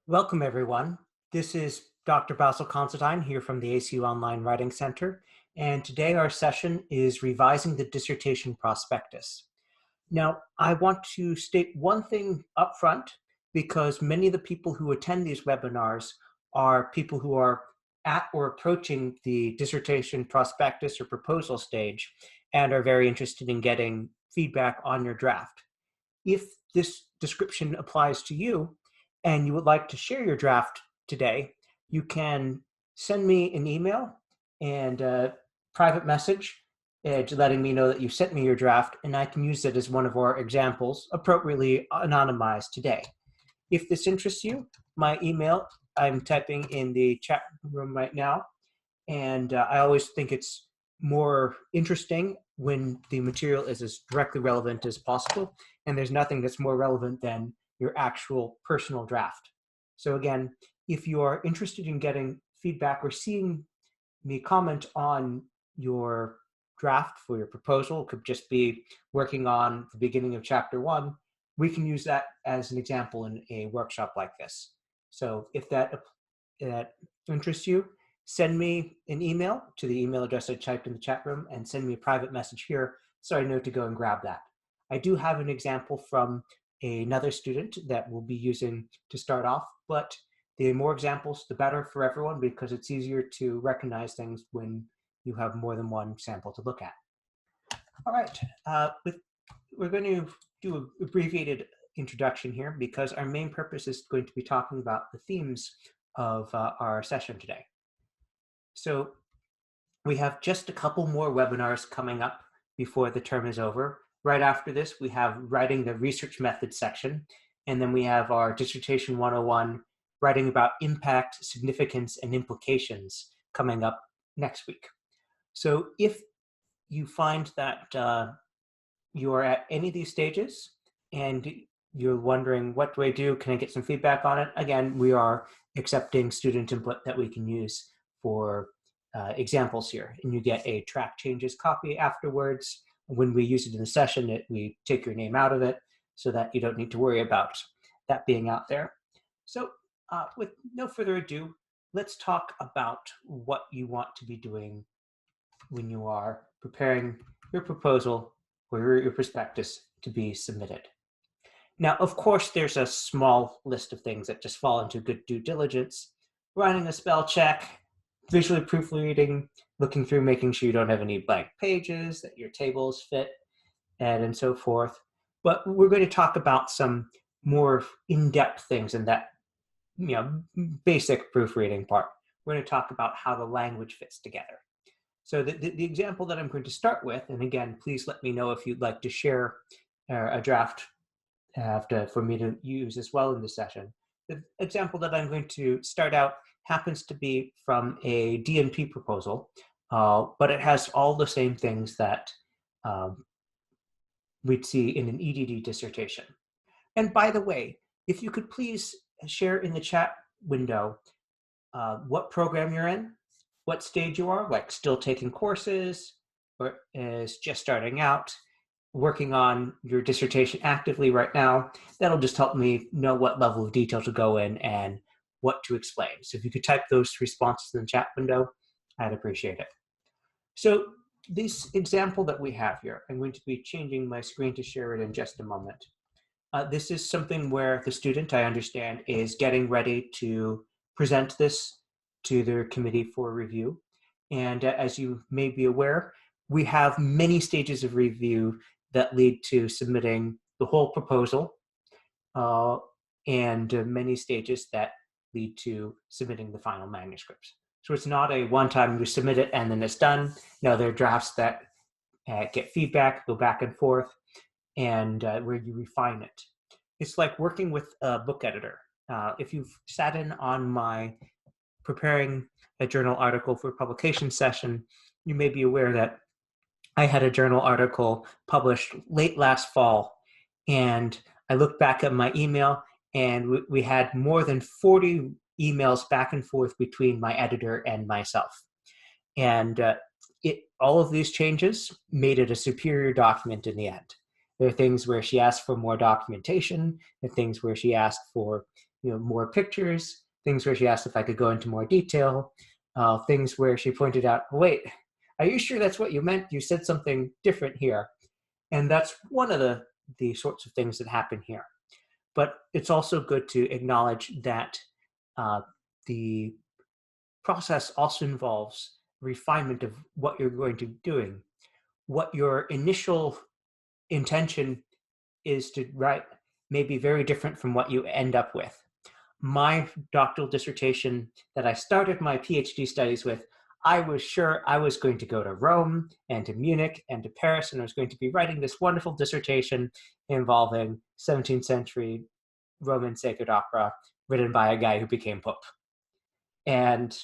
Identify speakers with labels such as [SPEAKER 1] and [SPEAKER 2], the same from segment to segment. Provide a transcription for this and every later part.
[SPEAKER 1] Welcome, everyone. This is Dr. Basil Considine here from the ACU Online Writing Center, and today our session is revising the Dissertation Prospectus. Now, I want to state one thing up front because many of the people who attend these webinars are people who are at or approaching the dissertation prospectus or proposal stage and are very interested in getting feedback on your draft. If this description applies to you and you would like to share your draft today, you can send me an email and a private message letting me know that you sent me your draft, and I can use it as one of our examples, appropriately anonymized today. If this interests you, my email, I'm typing in the chat room right now, and I always think it's more interesting when the material is as directly relevant as possible, and there's nothing that's more relevant than your actual personal draft. So again, if you are interested in getting feedback or seeing me comment on your draft for your proposal, it could just be working on the beginning of chapter 1, we can use that as an example in a workshop like this. So if that interests you, send me an email to the email address I typed in the chat room and send me a private message here so I know to go and grab that. I do have an example from another student that we'll be using to start off, but the more examples, the better for everyone because it's easier to recognize things when you have more than one sample to look at. All right, we're going to do an abbreviated introduction here because our main purpose is going to be talking about the themes of our session today. So we have just a couple more webinars coming up before the term is over. Right after this, we have writing the research methods section, and then we have our Dissertation 101, writing about impact, significance, and implications coming up next week. So if you find that you are at any of these stages and you're wondering, what do I do? Can I get some feedback on it? Again, we are accepting student input that we can use for examples here. And you get a track changes copy afterwards. When we use it in the session, we take your name out of it so that you don't need to worry about that being out there. So with no further ado, let's talk about what you want to be doing when you are preparing your proposal or your prospectus to be submitted. Now, of course, there's a small list of things that just fall into good due diligence: running a spell check, visually proofreading, looking through, making sure you don't have any blank pages, that your tables fit, and so forth. But we're going to talk about some more in-depth things in that basic proofreading part. We're going to talk about how the language fits together. So the example that I'm going to start with, and again, please let me know if you'd like to share a draft for me to use as well in this session. The example that I'm going to start out happens to be from a D&P proposal, but it has all the same things that we'd see in an EdD dissertation. And by the way, if you could please share in the chat window what program you're in, what stage you are, like still taking courses, or is just starting out, working on your dissertation actively right now. That'll just help me know what level of detail to go in and what to explain. So if you could type those responses in the chat window, I'd appreciate it. So this example that we have here, I'm going to be changing my screen to share it in just a moment. This is something where the student, I understand, is getting ready to present this to their committee for review. And as you may be aware, we have many stages of review that lead to submitting the whole proposal, and many stages that lead to submitting the final manuscripts. So it's not a one-time you submit it and then it's done. No, there are drafts that get feedback, go back and forth, and where you refine it. It's like working with a book editor. If you've sat in on my preparing a journal article for a publication session, you may be aware that I had a journal article published late last fall, and I looked back at my email, and we had more than 40 emails back and forth between my editor and myself. And all of these changes made it a superior document in the end. There are things where she asked for more documentation, there are things where she asked for more pictures, things where she asked if I could go into more detail, things where she pointed out, wait, are you sure that's what you meant? You said something different here. And that's one of the sorts of things that happen here. But it's also good to acknowledge that the process also involves refinement of what you're going to be doing. What your initial intention is to write may be very different from what you end up with. My doctoral dissertation that I started my PhD studies with, I was sure I was going to go to Rome and to Munich and to Paris, and I was going to be writing this wonderful dissertation involving 17th century Roman sacred opera written by a guy who became Pope. And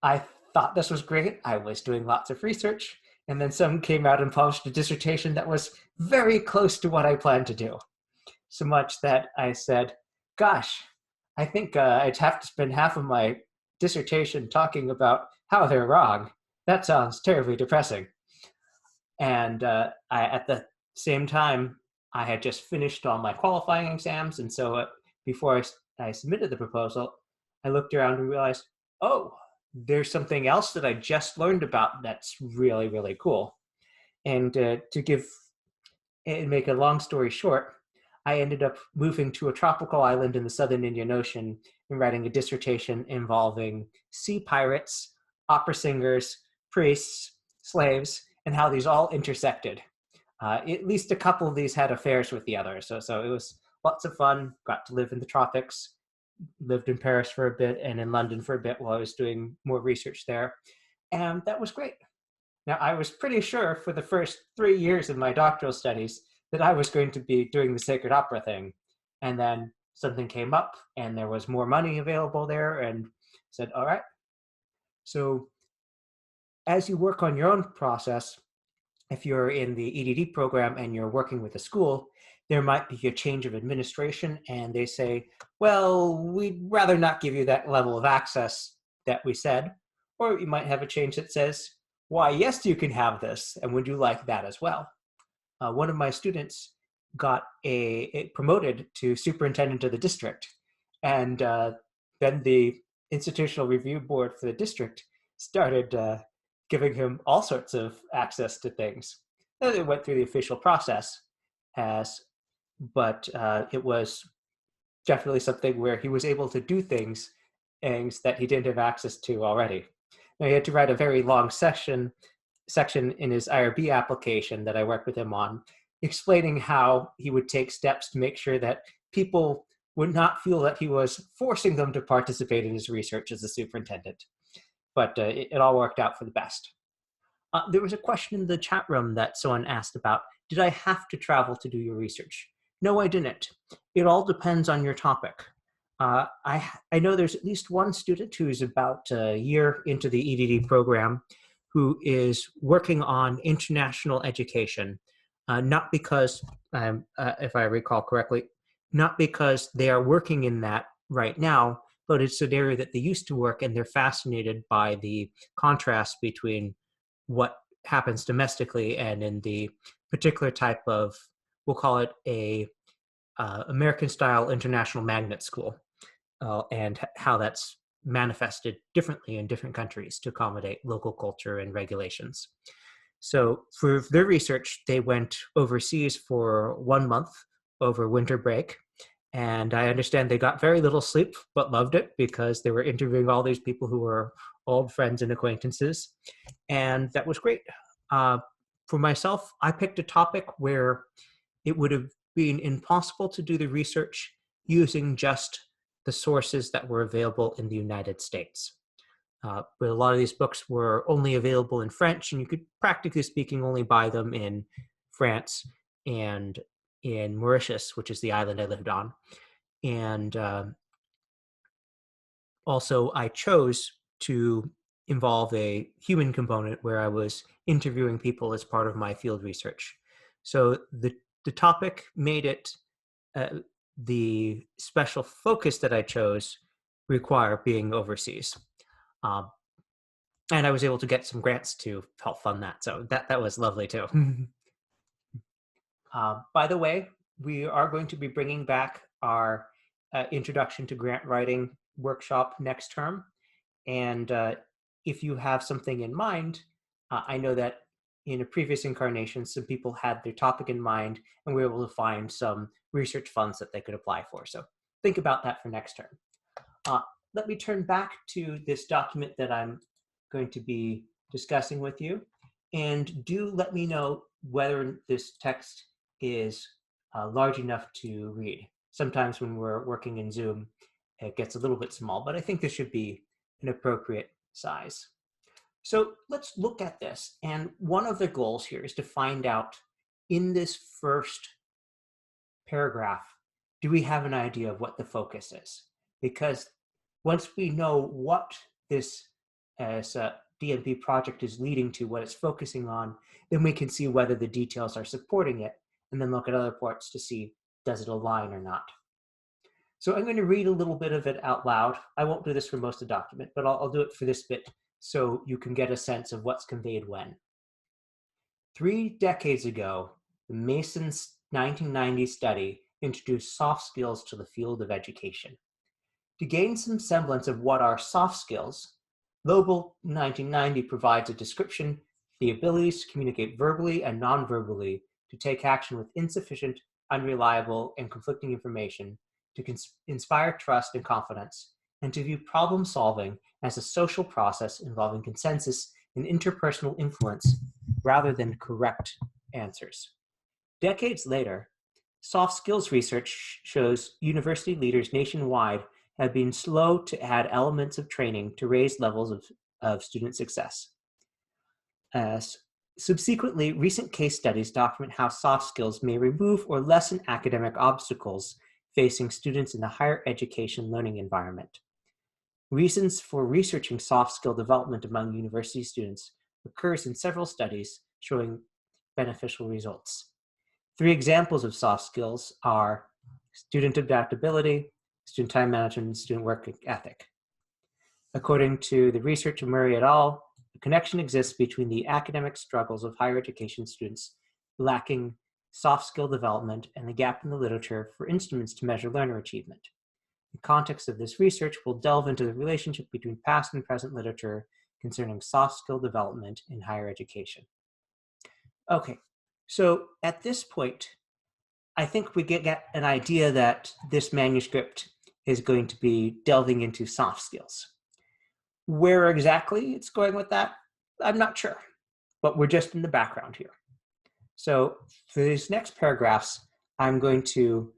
[SPEAKER 1] I thought this was great. I was doing lots of research, and then someone came out and published a dissertation that was very close to what I planned to do. So much that I said, gosh, I think I'd have to spend half of my dissertation talking about how they're wrong. That sounds terribly depressing. And at the same time, I had just finished all my qualifying exams. And so before I submitted the proposal, I looked around and realized, oh, there's something else that I just learned about that's really, really cool. And to make a long story short, I ended up moving to a tropical island in the southern Indian Ocean and writing a dissertation involving sea pirates, opera singers, priests, slaves, and how these all intersected. At least a couple of these had affairs with the others. So it was lots of fun. Got to live in the tropics, lived in Paris for a bit and in London for a bit while I was doing more research there. And that was great. Now, I was pretty sure for the first 3 years of my doctoral studies that I was going to be doing the sacred opera thing. And then something came up and there was more money available there and said, all right. So as you work on your own process, if you're in the EdD program and you're working with a school, there might be a change of administration and they say, well, we'd rather not give you that level of access that we said. Or you might have a change that says, why, yes, you can have this. And would you like that as well? One of my students got promoted to superintendent of the district. And then the institutional review board for the district started giving him all sorts of access to things. And it went through the official process, but it was definitely something where he was able to do things that he didn't have access to already. Now, he had to write a very long section in his IRB application that I worked with him on, explaining how he would take steps to make sure that people would not feel that he was forcing them to participate in his research as a superintendent. But it all worked out for the best. There was a question in the chat room that someone asked about, did I have to travel to do your research? No, I didn't. It all depends on your topic. I know there's at least one student who's about a year into the EdD program who is working on international education, not because, if I recall correctly, not because they are working in that right now, but it's an area that they used to work and they're fascinated by the contrast between what happens domestically and in the particular type of, we'll call it a American-style international magnet school, and how that's manifested differently in different countries to accommodate local culture and regulations. So for their research, they went overseas for 1 month over winter break. And I understand they got very little sleep, but loved it because they were interviewing all these people who were old friends and acquaintances. And that was great. For myself, I picked a topic where it would have been impossible to do the research using just the sources that were available in the United States. But a lot of these books were only available in French, and you could, practically speaking, only buy them in France and in Mauritius, which is the island I lived on. And also, I chose to involve a human component where I was interviewing people as part of my field research. So the topic made it the special focus that I chose require being overseas. And I was able to get some grants to help fund that. So that was lovely too. By the way, we are going to be bringing back our Introduction to Grant Writing workshop next term. And if you have something in mind, I know that in a previous incarnation, some people had their topic in mind and we were able to find some research funds that they could apply for. So think about that for next term. Let me turn back to this document that I'm going to be discussing with you. And do let me know whether this text is large enough to read. Sometimes when we're working in Zoom, it gets a little bit small, but I think this should be an appropriate size. So let's look at this. And one of the goals here is to find out in this first paragraph, do we have an idea of what the focus is? Because once we know what this DMP project is leading to, what it's focusing on, then we can see whether the details are supporting it, and then look at other parts to see, does it align or not? So I'm going to read a little bit of it out loud. I won't do this for most of the document, but I'll do it for this bit so you can get a sense of what's conveyed when. 3 decades ago, the Mason's 1990 study introduced soft skills to the field of education. To gain some semblance of what are soft skills, Lobel 1990 provides a description: the abilities to communicate verbally and non-verbally, to take action with insufficient, unreliable, and conflicting information, to inspire trust and confidence, and to view problem solving as a social process involving consensus and interpersonal influence rather than correct answers. Decades later, soft skills research shows university leaders nationwide have been slow to add elements of training to raise levels of student success. Subsequently, recent case studies document how soft skills may remove or lessen academic obstacles facing students in the higher education learning environment. Reasons for researching soft skill development among university students occurs in several studies showing beneficial results. 3 examples of soft skills are student adaptability, student time management, and student work ethic. According to the research of Murray et al., a connection exists between the academic struggles of higher education students lacking soft skill development and the gap in the literature for instruments to measure learner achievement. The context of this research will delve into the relationship between past and present literature concerning soft skill development in higher education. Okay, so at this point, I think we get an idea that this manuscript is going to be delving into soft skills. Where exactly it's going with that, I'm not sure, but we're just in the background here. So for these next paragraphs, I'm going to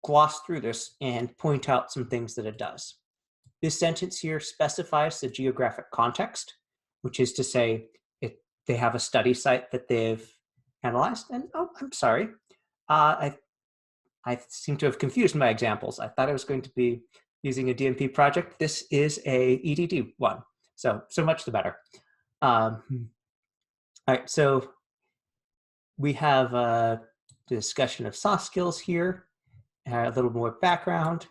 [SPEAKER 1] gloss through this and point out some things that it does. This sentence here specifies the geographic context, which is to say they have a study site that they've analyzed. And oh, I'm sorry, I seem to have confused my examples. I thought I was going to be using a DMP project. This is a EdD one, so much the better. All right, so we have a discussion of soft skills here, a little more background,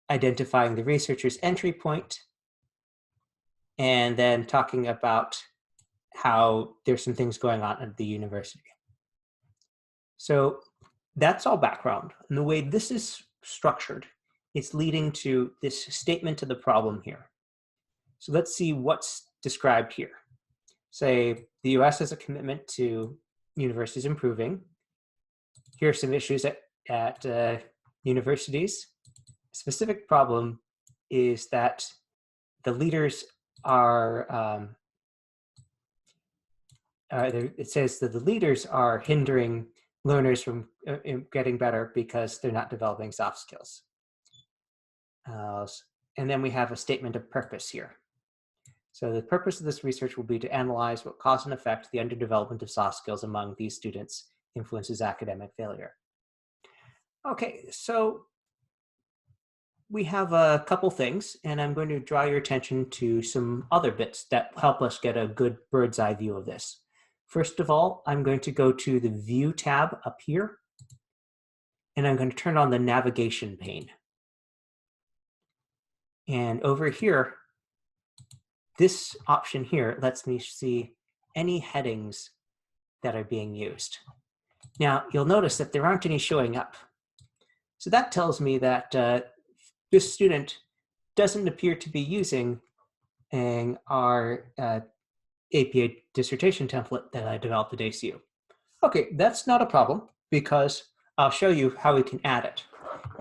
[SPEAKER 1] identifying the researcher's entry point, and then talking about how there's some things going on at the university. So that's all background. And the way this is structured, it's leading to this statement of the problem here. So let's see what's described here. Say the US has a commitment to universities improving. Here are some issues at universities. A specific problem is that the leaders are, it says that the leaders are hindering learners from getting better because they're not developing soft skills. And then we have a statement of purpose here. So the purpose of this research will be to analyze what cause and effect the underdevelopment of soft skills among these students influences academic failure. Okay, so we have a couple things, and I'm going to draw your attention to some other bits that help us get a good bird's eye view of this. First of all, I'm going to go to the View tab up here, and I'm going to turn on the navigation pane. And over here, this option here lets me see any headings that are being used. Now, you'll notice that there aren't any showing up. So that tells me that this student doesn't appear to be using our APA dissertation template that I developed at ACU. Okay, that's not a problem because I'll show you how we can add it.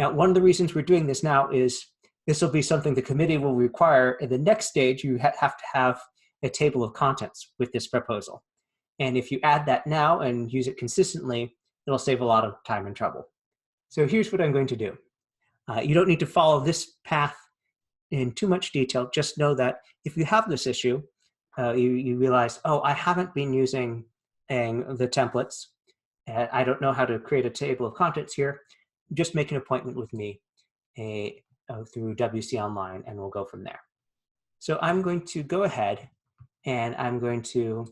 [SPEAKER 1] Now, one of the reasons we're doing this now is this will be something the committee will require. In the next stage, you have to have a table of contents with this proposal. And if you add that now and use it consistently, it'll save a lot of time and trouble. So here's what I'm going to do. You don't need to follow this path in too much detail. Just know that if you have this issue, you realize, oh, I haven't been using the templates. I don't know how to create a table of contents here. Just make an appointment with me through WC Online, and we'll go from there. So I'm going to go ahead and I'm going to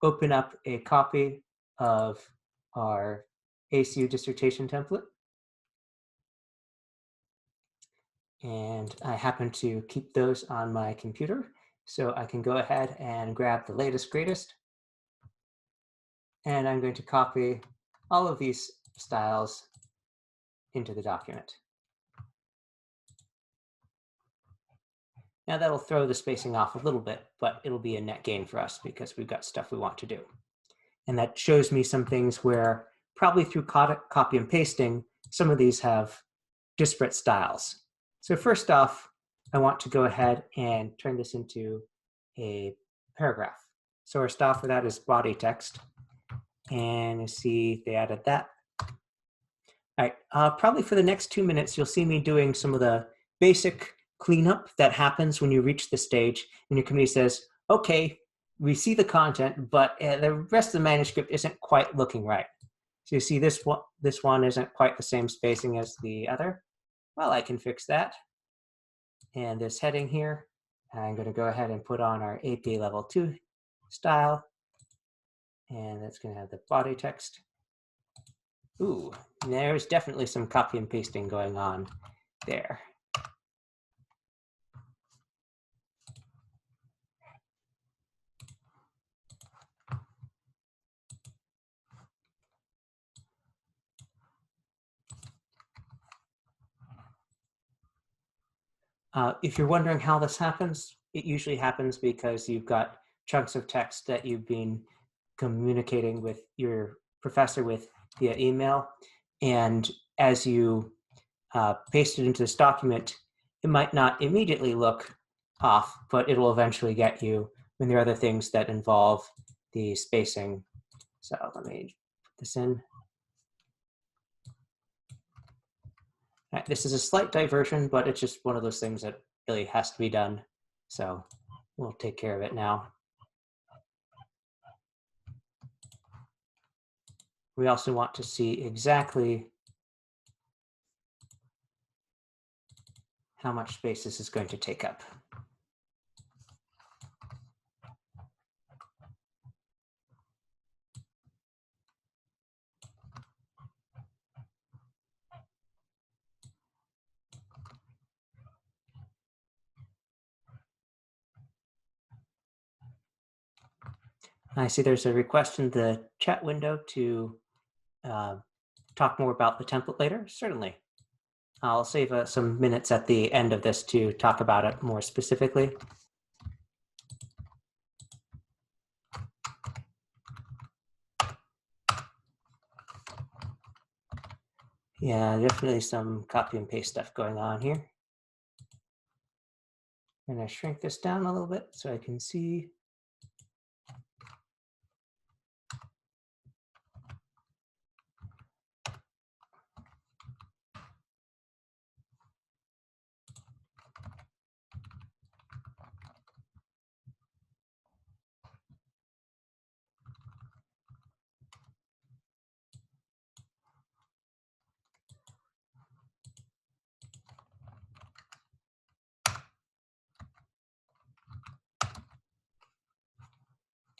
[SPEAKER 1] open up a copy of our ACU dissertation template. And I happen to keep those on my computer, so I can go ahead and grab the latest, greatest. And I'm going to copy all of these styles into the document. Now that'll throw the spacing off a little bit, but it'll be a net gain for us because we've got stuff we want to do. And that shows me some things where probably through copy and pasting, some of these have disparate styles. So first off, I want to go ahead and turn this into a paragraph. So our style for that is body text. And you see they added that. All right, probably for the next 2 minutes, you'll see me doing some of the basic cleanup that happens when you reach the stage and your committee says, okay, we see the content, but the rest of the manuscript isn't quite looking right. So you see this one isn't quite the same spacing as the other. Well, I can fix that. And this heading here, I'm going to go ahead and put on our APA Level 2 style. And that's going to have the body text. Ooh, there's definitely some copy and pasting going on there. If you're wondering how this happens, it usually happens because you've got chunks of text that you've been communicating with your professor with via email. And as you paste it into this document, it might not immediately look off, but it'll eventually get you when there are other things that involve the spacing. So let me put this in. Right, this is a slight diversion, but it's just one of those things that really has to be done. So we'll take care of it now. We also want to see exactly how much space this is going to take up. I see there's a request in the chat window to talk more about the template later. Certainly. I'll save some minutes at the end of this to talk about it more specifically. Yeah, definitely some copy and paste stuff going on here. I'm going to shrink this down a little bit so I can see.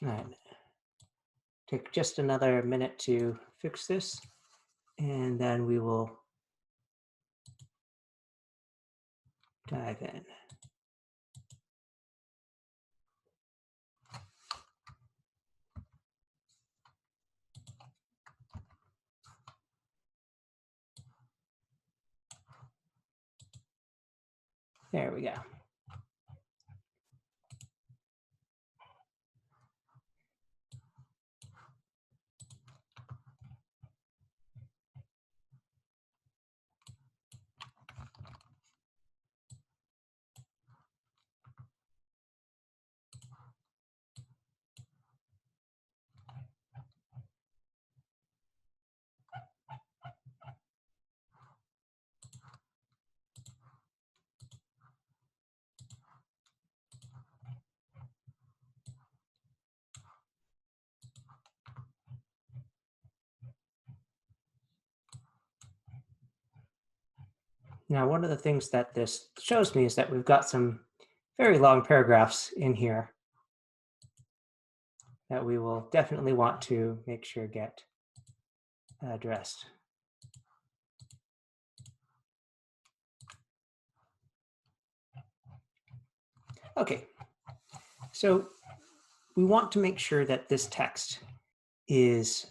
[SPEAKER 1] All right. Take just another minute to fix this, and then we will dive in. There we go. Now, one of the things that this shows me is that we've got some very long paragraphs in here that we will definitely want to make sure get addressed. Okay, so we want to make sure that this text is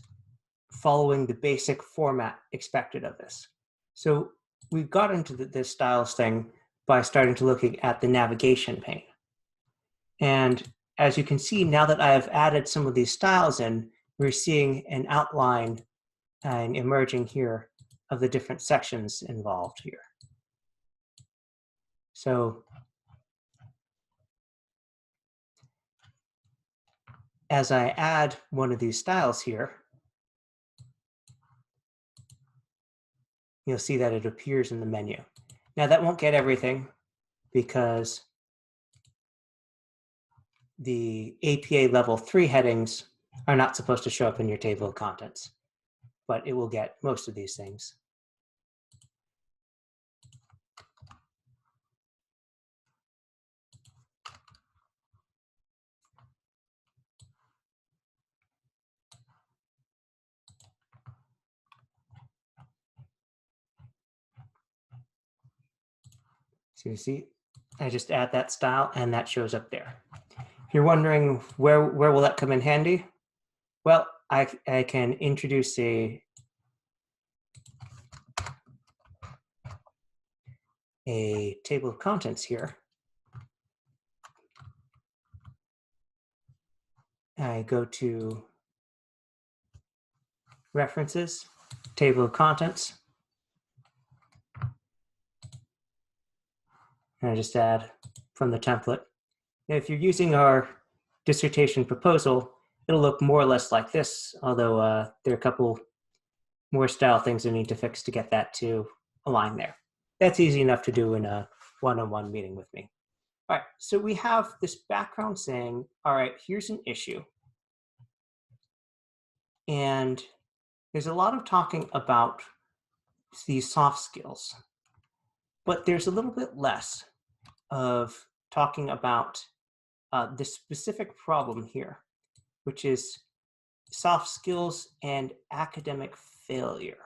[SPEAKER 1] following the basic format expected of this. So we've got into this styles thing by starting to looking at the navigation pane. And as you can see, now that I have added some of these styles in, we're seeing an outline emerging here of the different sections involved here. So as I add one of these styles here, you'll see that it appears in the menu. Now that won't get everything because the APA level 3 headings are not supposed to show up in your table of contents, but it will get most of these things. So you see, I just add that style and that shows up there. If you're wondering where will that come in handy? Well, I can introduce a table of contents here. I go to References, Table of Contents, and I just add from the template. Now, if you're using our dissertation proposal, it'll look more or less like this, although there are a couple more style things I need to fix to get that to align there. That's easy enough to do in a one-on-one meeting with me. All right, so we have this background saying, all right, here's an issue. And there's a lot of talking about these soft skills, but there's a little bit less of talking about this specific problem here, which is soft skills and academic failure.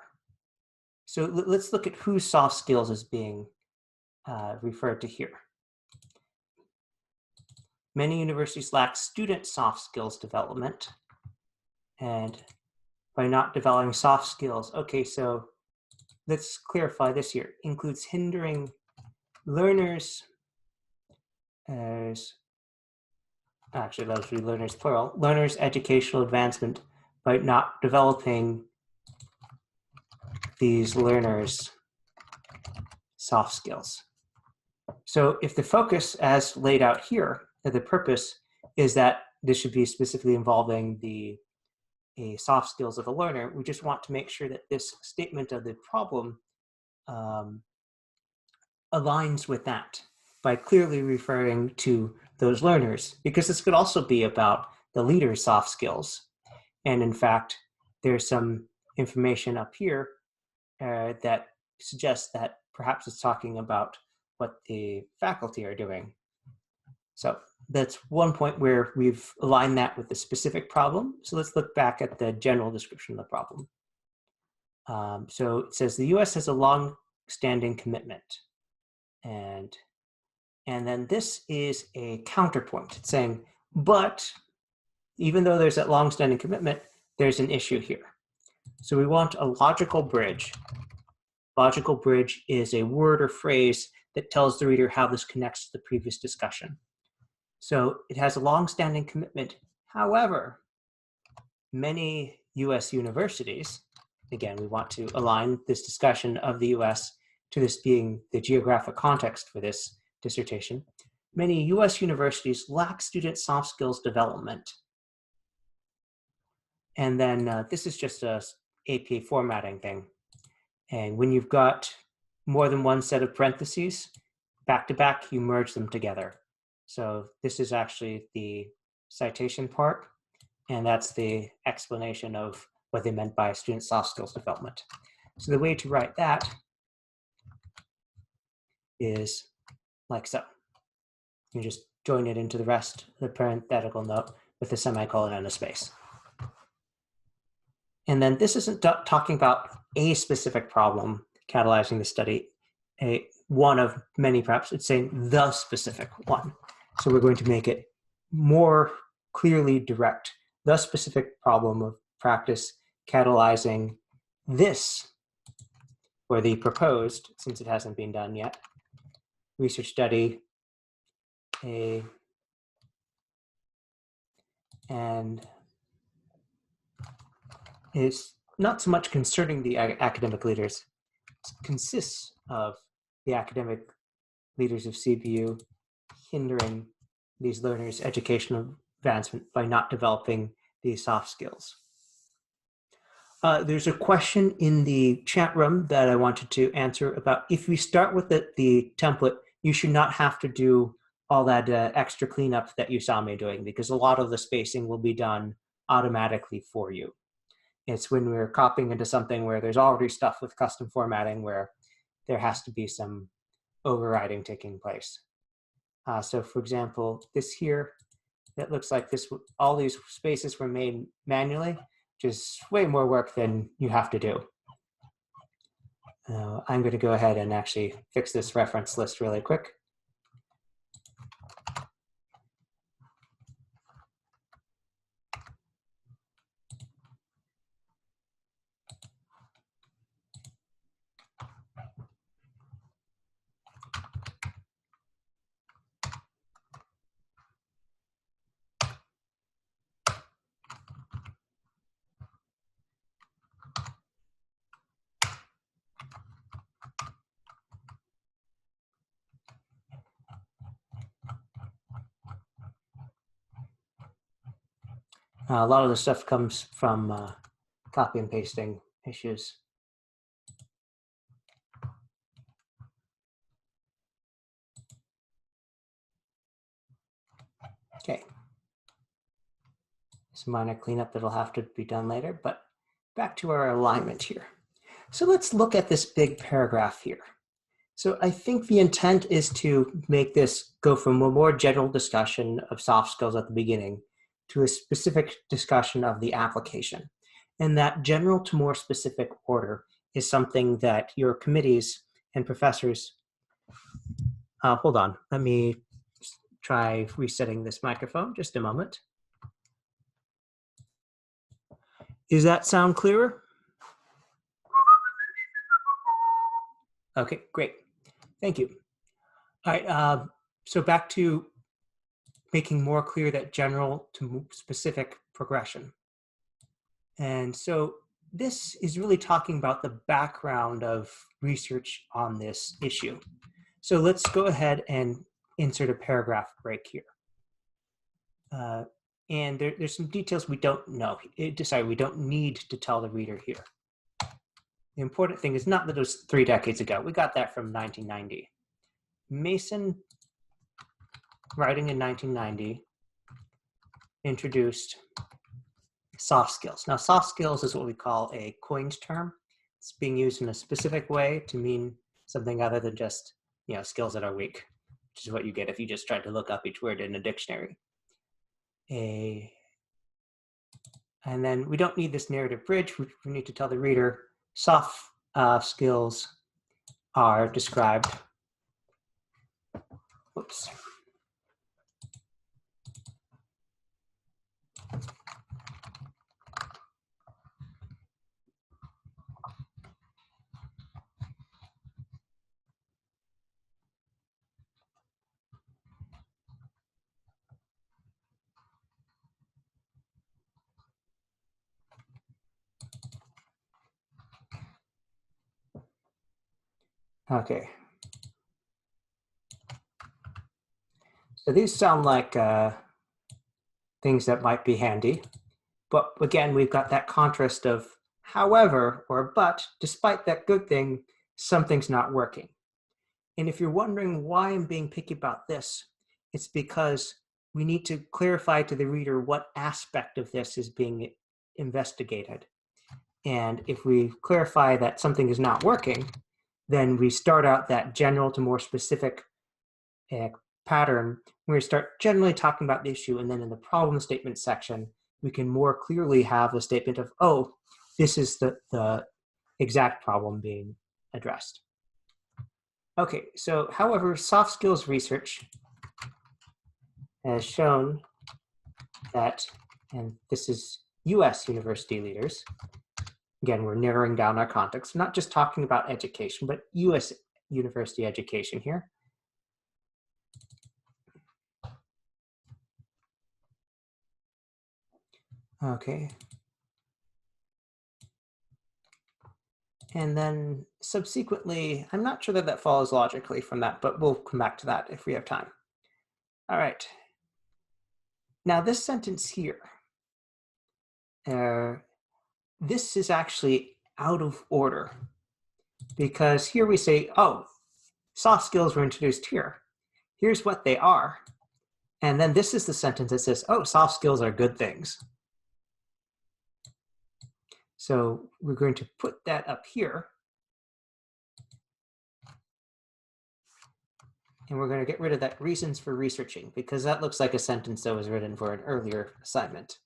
[SPEAKER 1] So let's look at whose soft skills is being referred to here. Many universities lack student soft skills development, and by not developing soft skills, okay, so let's clarify this here, includes hindering learners, actually that should be learners plural, learners' educational advancement by not developing these learners' soft skills. So if the focus as laid out here, the purpose is that this should be specifically involving the soft skills of a learner, we just want to make sure that this statement of the problem aligns with that by clearly referring to those learners, because this could also be about the leader's soft skills. And in fact, there's some information up here that suggests that perhaps it's talking about what the faculty are doing. So that's one point where we've aligned that with the specific problem. So let's look back at the general description of the problem. So it says the US has a long-standing commitment. And then this is a counterpoint. It's saying, but even though there's that long-standing commitment, there's an issue here. So we want a logical bridge Logical bridge is a word or phrase that tells the reader how this connects to the previous discussion. So it has a long-standing commitment. However, many US universities, again, we want to align this discussion of the US to this being the geographic context for this dissertation, many US universities lack student soft skills development. And then this is just a APA formatting thing. And when you've got more than one set of parentheses, back to back, you merge them together. So this is actually the citation part, and that's the explanation of what they meant by student soft skills development. So the way to write that is like so. You just join it into the rest of the parenthetical note with a semicolon and a space. And then this isn't talking about a specific problem catalyzing the study, one of many perhaps, it's saying the specific one. So we're going to make it more clearly direct, the specific problem of practice catalyzing this, or the proposed, since it hasn't been done yet, research study, and is not so much concerning the academic leaders. It consists of the academic leaders of CBU hindering these learners' educational advancement by not developing these soft skills. There's a question in the chat room that I wanted to answer about if we start with the template, you should not have to do all that extra cleanup that you saw me doing, because a lot of the spacing will be done automatically for you. It's when we're copying into something where there's already stuff with custom formatting where there has to be some overriding taking place. So for example, this here, it looks like this, all these spaces were made manually, which is way more work than you have to do. I'm going to go ahead and actually fix this reference list really quick. A lot of the stuff comes from copy and pasting issues. Okay. Some minor cleanup that'll have to be done later, but back to our alignment here. So let's look at this big paragraph here. So I think the intent is to make this go from a more general discussion of soft skills at the beginning to a specific discussion of the application. And that general to more specific order is something that your committees and professors, hold on, let me try resetting this microphone, just a moment. Does that sound clearer? Okay, great. Thank you. All right, so back to making more clear that general to specific progression. And so this is really talking about the background of research on this issue. So let's go ahead and insert a paragraph break here. And there's some details we don't know. We don't need to tell the reader here. The important thing is not that it was 3 decades ago. We got that from 1990. Mason, writing in 1990, introduced soft skills. Now, soft skills is what we call a coined term. It's being used in a specific way to mean something other than just, skills that are weak, which is what you get if you just tried to look up each word in a dictionary. And then we don't need this narrative bridge. We need to tell the reader soft skills are described. Oops. Okay. So these sound like things that might be handy. But again, we've got that contrast of however or but, despite that good thing, something's not working. And if you're wondering why I'm being picky about this, it's because we need to clarify to the reader what aspect of this is being investigated. And if we clarify that something is not working, then we start out that general to more specific pattern where we start generally talking about the issue, and then in the problem statement section, we can more clearly have the statement of, oh, this is the exact problem being addressed. Okay, so however, soft skills research has shown that, and this is US university leaders, again, we're narrowing down our context, not just talking about education, but US university education here. Okay. And then subsequently, I'm not sure that that follows logically from that, but we'll come back to that if we have time. All right. Now this sentence here, this is actually out of order because here we say, oh, soft skills were introduced here. Here's what they are. And then this is the sentence that says, oh, soft skills are good things. So we're going to put that up here. And we're going to get rid of that reasons for researching because that looks like a sentence that was written for an earlier assignment.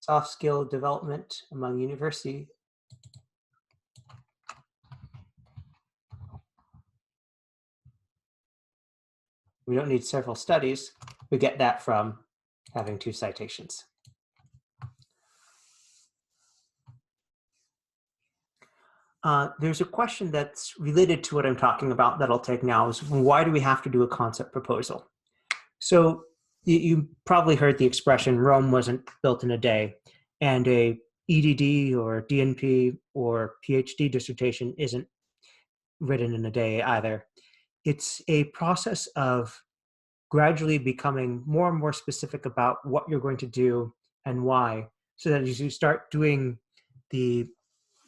[SPEAKER 1] Soft skill development among university. We don't need several studies. We get that from having 2 citations. There's a question that's related to what I'm talking about that I'll take now is why do we have to do a concept proposal? So you probably heard the expression Rome wasn't built in a day, and a EdD or DNP or PhD dissertation isn't written in a day either. It's a process of gradually becoming more and more specific about what you're going to do and why, so that as you start doing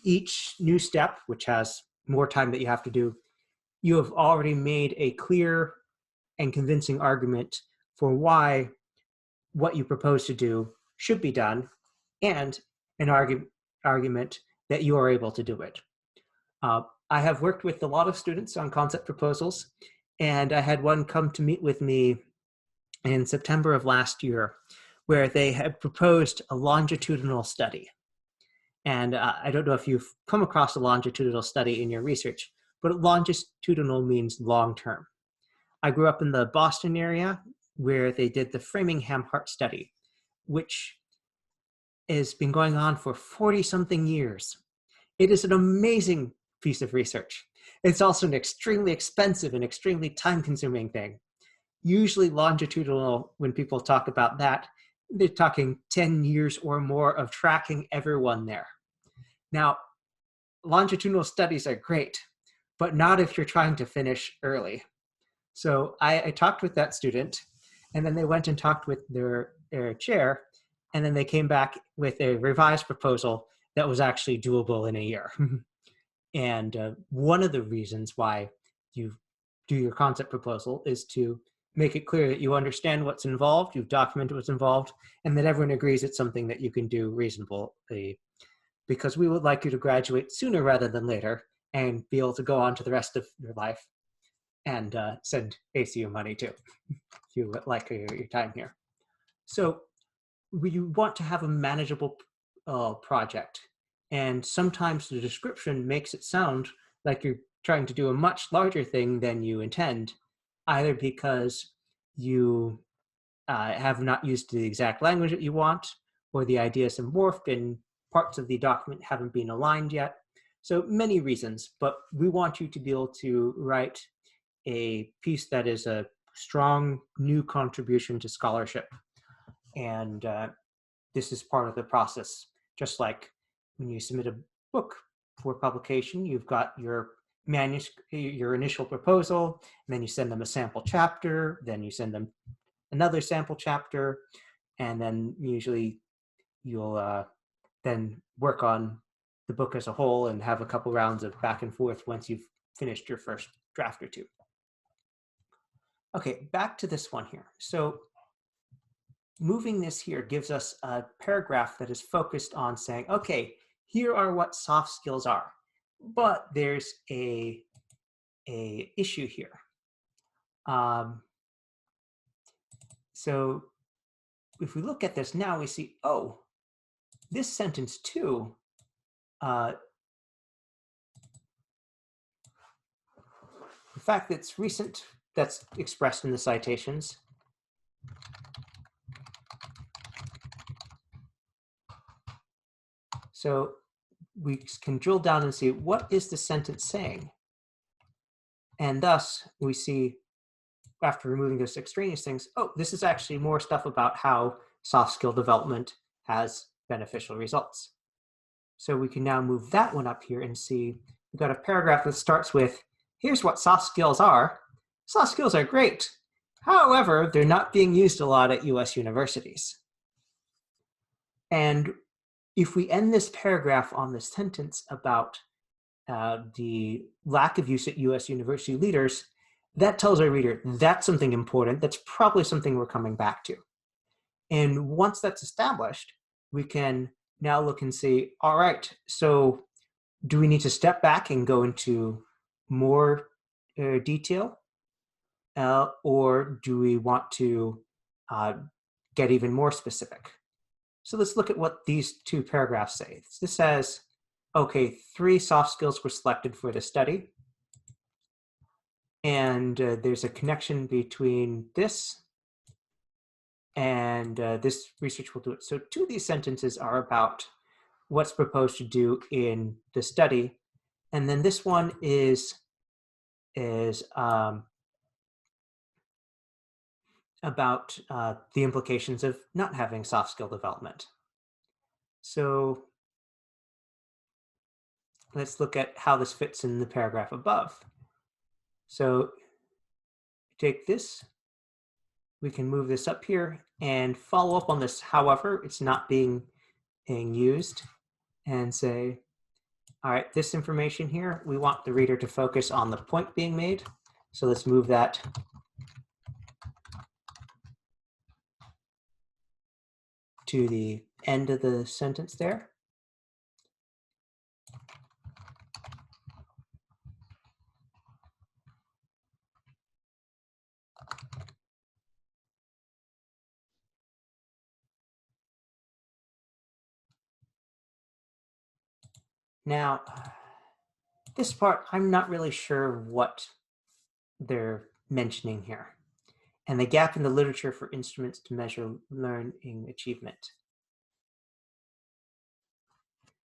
[SPEAKER 1] each new step, which has more time that you have to do, you have already made a clear and convincing argument for why what you propose to do should be done, and an argument that you are able to do it. I have worked with a lot of students on concept proposals, and I had one come to meet with me in September of last year where they had proposed a longitudinal study. And I don't know if you've come across a longitudinal study in your research, but longitudinal means long-term. I grew up in the Boston area where they did the Framingham Heart Study, which has been going on for 40-something years. It is an amazing piece of research. It's also an extremely expensive and extremely time-consuming thing. Usually longitudinal, when people talk about that, they're talking 10 years or more of tracking everyone there. Now, longitudinal studies are great, but not if you're trying to finish early. So I talked with that student, and then they went and talked with their chair, and then they came back with a revised proposal that was actually doable in a year. And one of the reasons why you do your concept proposal is to make it clear that you understand what's involved, you've documented what's involved, and that everyone agrees it's something that you can do reasonably, because we would like you to graduate sooner rather than later and be able to go on to the rest of your life and send ACU money too, if you like your time here. So we want to have a manageable project. And sometimes the description makes it sound like you're trying to do a much larger thing than you intend, either because you have not used the exact language that you want, or the ideas have morphed and parts of the document haven't been aligned yet. So many reasons, but we want you to be able to write a piece that is a strong new contribution to scholarship. And this is part of the process, just like when you submit a book for publication, you've got your manuscript, your initial proposal, and then you send them a sample chapter, then you send them another sample chapter, and then usually you'll then work on the book as a whole and have a couple rounds of back and forth once you've finished your first draft or two. Okay, back to this one here. So moving this here gives us a paragraph that is focused on saying, okay, here are what soft skills are, but there's a issue here. So if we look at this now, we see, oh, this sentence too, the fact that it's recent, that's expressed in the citations. So we can drill down and see, what is the sentence saying? And thus we see, after removing those extraneous things, oh, this is actually more stuff about how soft skill development has beneficial results. So we can now move that one up here and see, we've got a paragraph that starts with, here's what soft skills are. Soft skills are great. However, they're not being used a lot at US universities. And if we end this paragraph on this sentence about the lack of use at US university leaders, that tells our reader that's something important. That's probably something we're coming back to. And once that's established, we can now look and see, all right, so do we need to step back and go into more detail? Or do we want to get even more specific? So let's look at what these two paragraphs say. This says, okay, 3 soft skills were selected for the study. And there's a connection between this and this research will do it. So 2 of these sentences are about what's proposed to do in the study. And then this one is about the implications of not having soft skill development. So let's look at how this fits in the paragraph above. So take this, we can move this up here and follow up on this. However, it's not being used, and say, all right, this information here, we want the reader to focus on the point being made. So let's move that to the end of the sentence there. Now, this part, I'm not really sure what they're mentioning here. And the gap in the literature for instruments to measure learning achievement.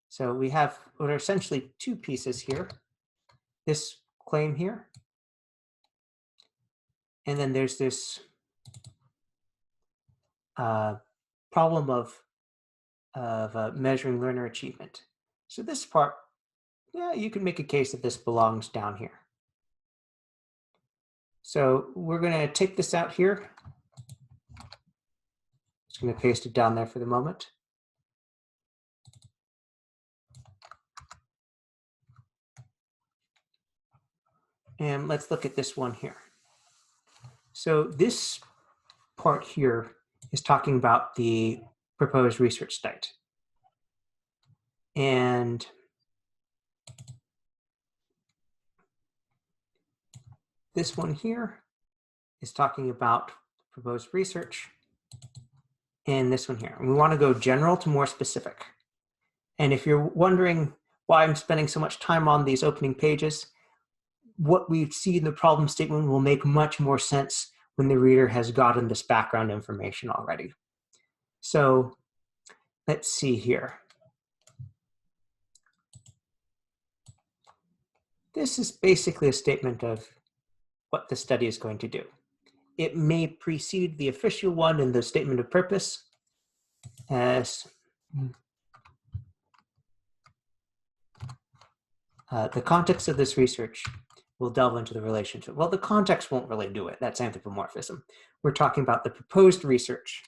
[SPEAKER 1] So we have what are essentially 2 pieces here. This claim here, and then there's this problem of measuring learner achievement. So this part, yeah, you can make a case that this belongs down here. So we're going to take this out here. Just going to paste it down there for the moment. And let's look at this one here. So this part here is talking about the proposed research site. And this one here is talking about proposed research. And this one here. And we want to go general to more specific. And if you're wondering why I'm spending so much time on these opening pages, what we see in the problem statement will make much more sense when the reader has gotten this background information already. So let's see here. This is basically a statement of what the study is going to do. It may precede the official one in the statement of purpose as The context of this research will delve into the relationship. Well, the context won't really do it. That's anthropomorphism. We're talking about the proposed research.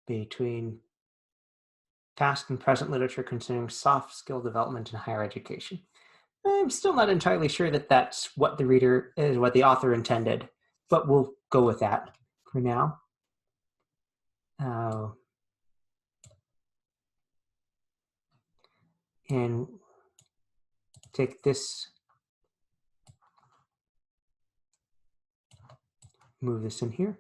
[SPEAKER 1] Between past and present literature concerning soft skill development in higher education. I'm still not entirely sure that that's what the reader is, what the author intended, but we'll go with that for now. And take this, move this in here.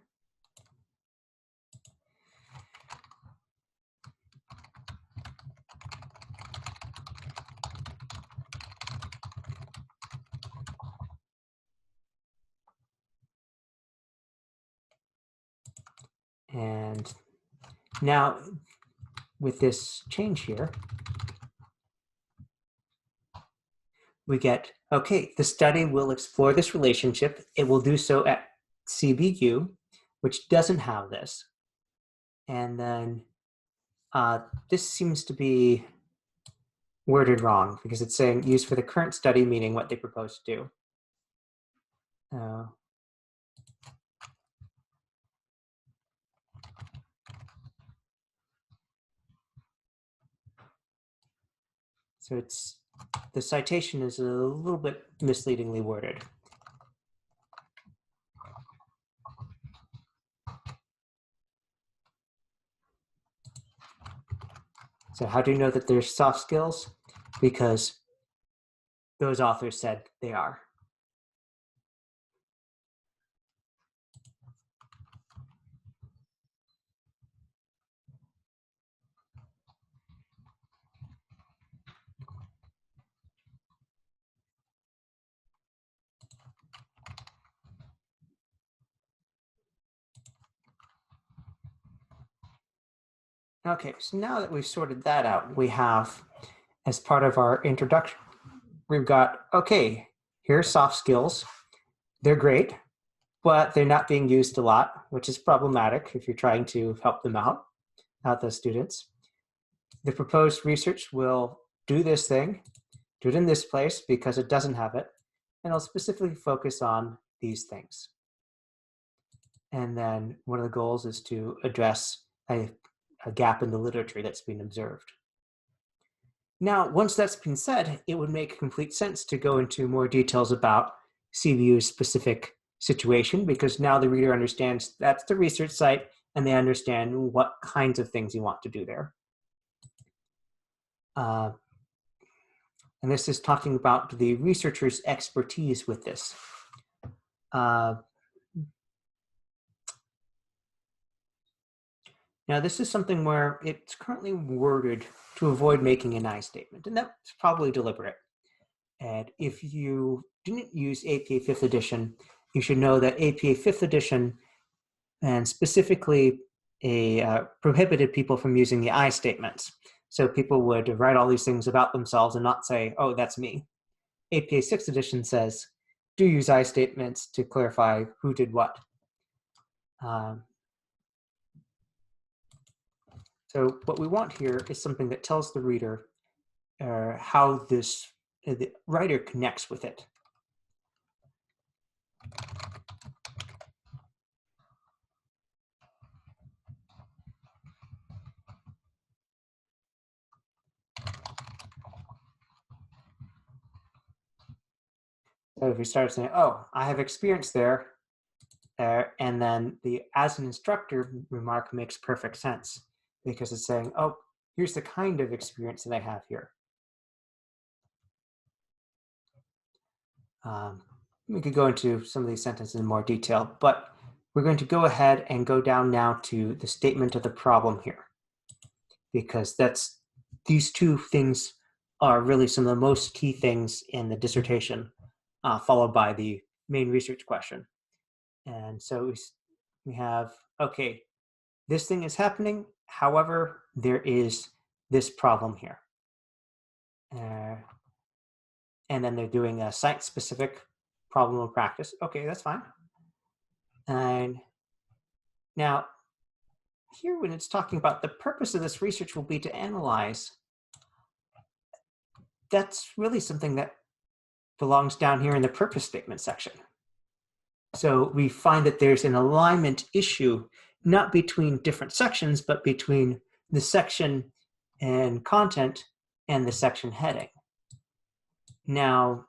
[SPEAKER 1] And now with this change here, we get, okay, the study will explore this relationship. It will do so at CBU, which doesn't have this. And then this seems to be worded wrong because it's saying used for the current study, meaning what they propose to do. So it's, the citation is a little bit misleadingly worded. So how do you know that there's soft skills? Because those authors said they are. Okay, so now that we've sorted that out, we have, as part of our introduction, we've got, okay, here's soft skills. They're great, but they're not being used a lot, which is problematic if you're trying to help them out, the students. The proposed research will do this thing, do it in this place because it doesn't have it, and it'll specifically focus on these things. And then one of the goals is to address a gap in the literature that's been observed. Now, once that's been said, it would make complete sense to go into more details about CBU's specific situation, because now the reader understands that's the research site and they understand what kinds of things you want to do there. And this is talking about the researcher's expertise with this. Now, this is something where it's currently worded to avoid making an I statement, and that's probably deliberate. And if you didn't use APA 5th edition, you should know that APA 5th edition, and specifically prohibited people from using the I statements. So people would write all these things about themselves and not say, oh, that's me. APA 6th edition says, do use I statements to clarify who did what. So what we want here is something that tells the reader how this the writer connects with it. So if we start saying, oh, I have experience there, and then the as an instructor remark makes perfect sense because it's saying, oh, here's the kind of experience that I have here. We could go into some of these sentences in more detail, but we're going to go ahead and go down now to the statement of the problem here, because these two things are really some of the most key things in the dissertation, followed by the main research question. And so we have, okay, this thing is happening. However, there is this problem here. And then they're doing a site-specific problem of practice. Okay, that's fine. And now here, when it's talking about the purpose of this research will be to analyze, that's really something that belongs down here in the purpose statement section. So we find that there's an alignment issue, not between different sections, but between the section and content and the section heading. Now,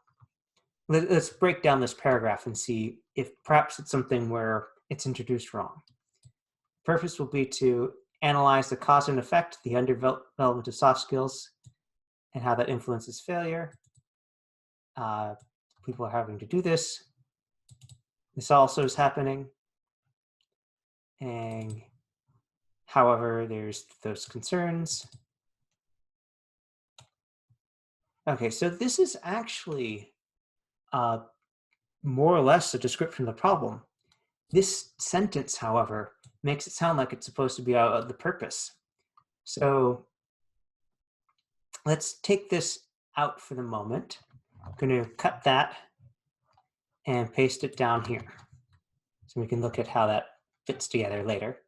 [SPEAKER 1] let's break down this paragraph and see if perhaps it's something where it's introduced wrong. Purpose will be to analyze the cause and effect, the underdevelopment of soft skills, and how that influences failure. People are having to do this. This also is happening. And however, there's those concerns. Okay, so this is actually more or less a description of the problem. This sentence, however, makes it sound like it's supposed to be out of the purpose. So let's take this out for the moment. I'm going to cut that and paste it down here so we can look at how that fits together later.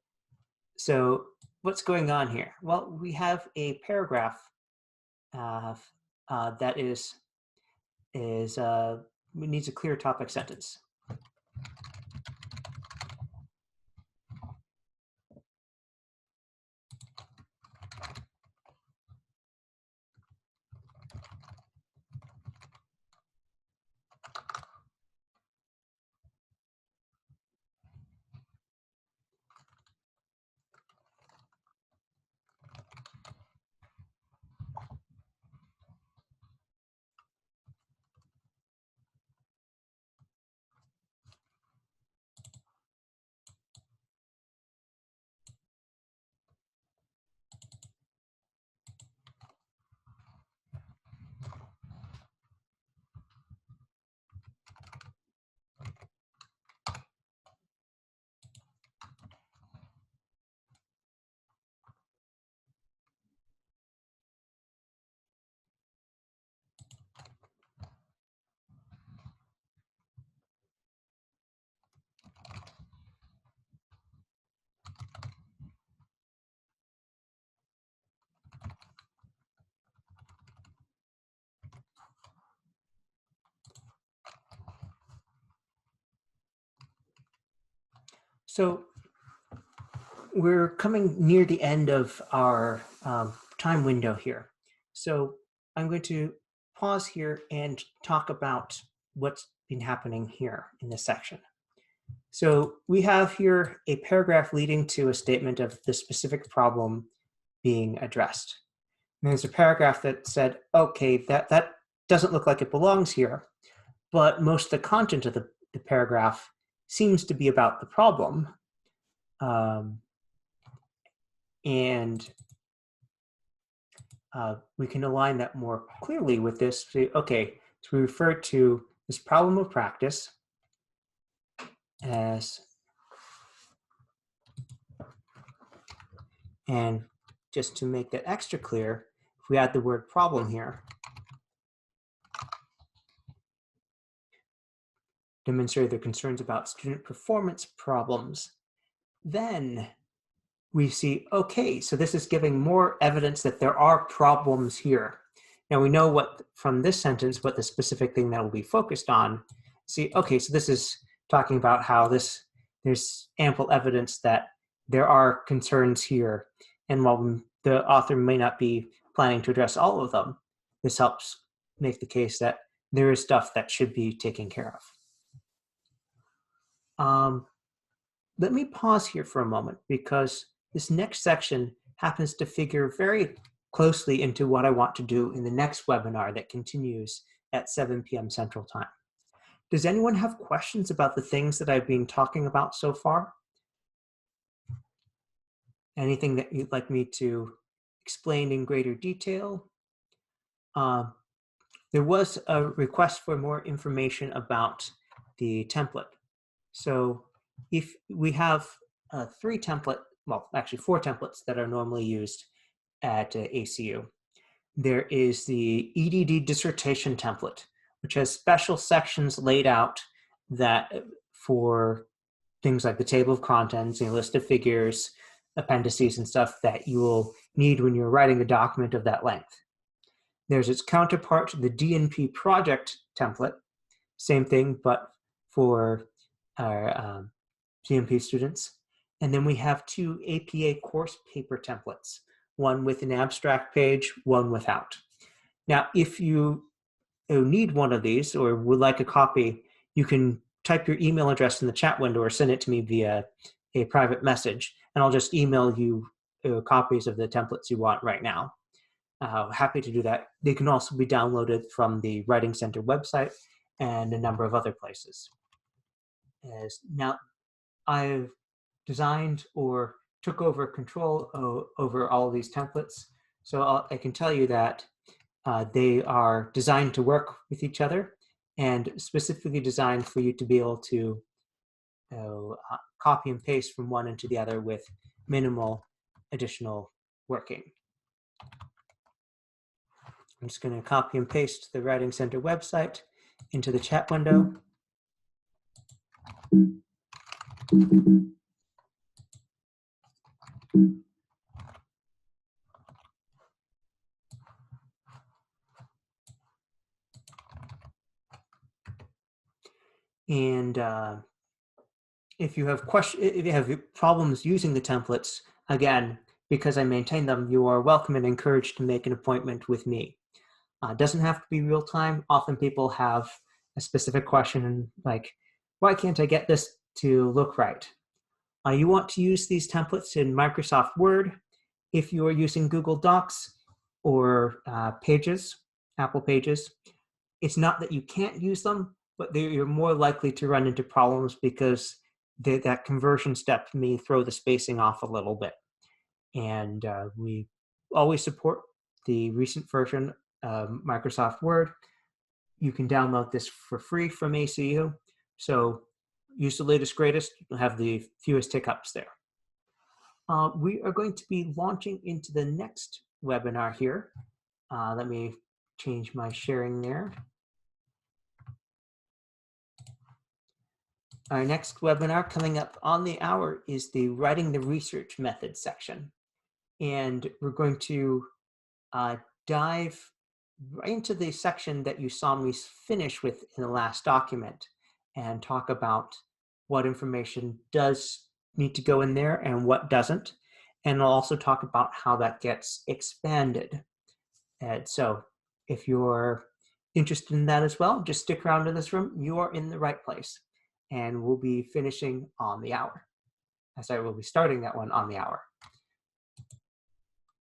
[SPEAKER 1] So what's going on here? Well, we have a paragraph that needs a clear topic sentence. So we're coming near the end of our time window here. So I'm going to pause here and talk about what's been happening here in this section. So we have here a paragraph leading to a statement of the specific problem being addressed. And there's a paragraph that said, okay, that doesn't look like it belongs here, but most of the content of the paragraph seems to be about the problem. And we can align that more clearly with this. Okay, so we refer to this problem of practice as, and just to make that extra clear, if we add the word problem here, demonstrate their concerns about student performance problems, then we see, okay, so this is giving more evidence that there are problems here. Now we know what, from this sentence, what the specific thing that will be focused on. See, okay, so this is talking about how there's ample evidence that there are concerns here. And while the author may not be planning to address all of them, this helps make the case that there is stuff that should be taken care of. Let me pause here for a moment because this next section happens to figure very closely into what I want to do in the next webinar that continues at 7 p.m. Central Time. Does anyone have questions about the things that I've been talking about so far? Anything that you'd like me to explain in greater detail? There was a request for more information about the template. So if we have four templates that are normally used at ACU. There is the EdD dissertation template, which has special sections laid out that for things like the table of contents, a list of figures, appendices, and stuff that you will need when you're writing a document of that length. There's its counterpart, the DNP project template, same thing, but for our GMP students. And then we have 2 APA course paper templates, one with an abstract page, one without. Now, if you need one of these or would like a copy, you can type your email address in the chat window or send it to me via a private message, and I'll just email you copies of the templates you want right now. Happy to do that. They can also be downloaded from the Writing Center website and a number of other places. Now, I've designed or took over control over all of these templates, so I can tell you that they are designed to work with each other and specifically designed for you to be able to copy and paste from one into the other with minimal additional working. I'm just going to copy and paste the Writing Center website into the chat window. And if you have problems using the templates, again, because I maintain them, you are welcome and encouraged to make an appointment with me. It doesn't have to be real time. Often people have a specific question like, why can't I get this to look right? You want to use these templates in Microsoft Word. If you are using Google Docs or Pages, Apple Pages, it's not that you can't use them, but you're more likely to run into problems because that conversion step may throw the spacing off a little bit. And we always support the recent version of Microsoft Word. You can download this for free from ACU. So use the latest, greatest, you'll have the fewest hiccups there. We are going to be launching into the next webinar here. Let me change my sharing there. Our next webinar coming up on the hour is the Writing the Research Method section. And we're going to dive right into the section that you saw me finish with in the last document and talk about what information does need to go in there and what doesn't. And I'll also talk about how that gets expanded. And so if you're interested in that as well, just stick around in this room. You are in the right place. And we'll be finishing on the hour. We'll be starting that one on the hour.